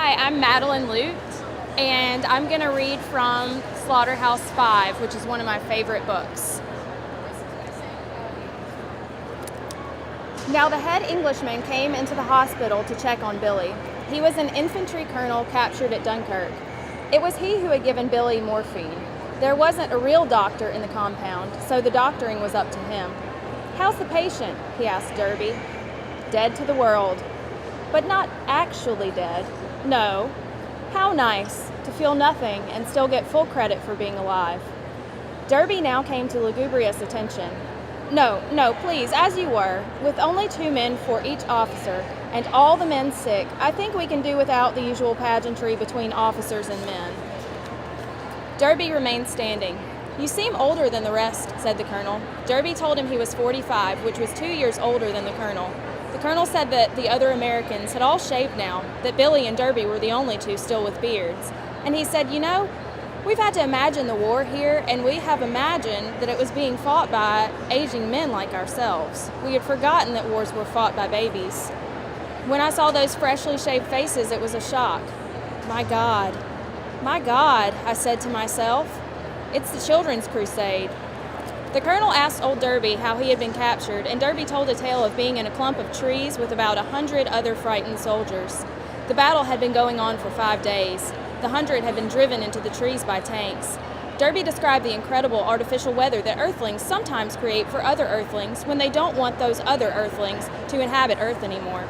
Hi, I'm Madeleine Ludt, and I'm going to read from Slaughterhouse-Five, which is one of my favorite books. Now the head Englishman came into the hospital to check on Billy. He was an infantry colonel captured at Dunkirk. It was he who had given Billy morphine. There wasn't a real doctor in the compound, so the doctoring was up to him. "How's the patient?" he asked Derby. "Dead to the world." "But not actually dead." "No." "How nice, to feel nothing and still get full credit for being alive." Derby now came to lugubrious attention. No, please, as you were. With only 2 men for each officer, and all the men sick, I think we can do without the usual pageantry between officers and men." Derby remained standing. "You seem older than the rest," said the colonel. Derby told him he was 45, which was 2 years older than the colonel. The colonel said that the other Americans had all shaved now, that Billy and Derby were the only 2 still with beards. And he said, "You know, we've had to imagine the war here, and we have imagined that it was being fought by aging men like ourselves. We had forgotten that wars were fought by babies. When I saw those freshly shaved faces, it was a shock. My God, I said to myself, it's the children's crusade." The colonel asked old Derby how he had been captured, and Derby told a tale of being in a clump of trees with about 100 other frightened soldiers. The battle had been going on for 5 days. The 100 had been driven into the trees by tanks. Derby described the incredible artificial weather that Earthlings sometimes create for other Earthlings when they don't want those other Earthlings to inhabit Earth anymore.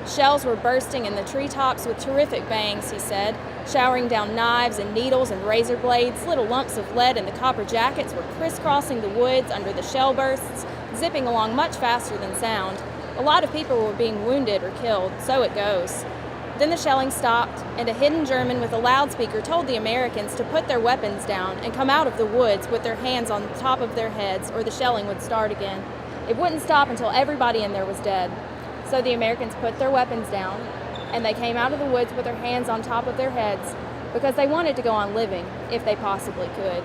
Shells were bursting in the treetops with terrific bangs, he said, showering down knives and needles and razor blades. Little lumps of lead in the copper jackets were crisscrossing the woods under the shell bursts, zipping along much faster than sound. A lot of people were being wounded or killed, so it goes. Then the shelling stopped, and a hidden German with a loudspeaker told the Americans to put their weapons down and come out of the woods with their hands on the top of their heads, or the shelling would start again. It wouldn't stop until everybody in there was dead. So the Americans put their weapons down, and they came out of the woods with their hands on top of their heads because they wanted to go on living, if they possibly could.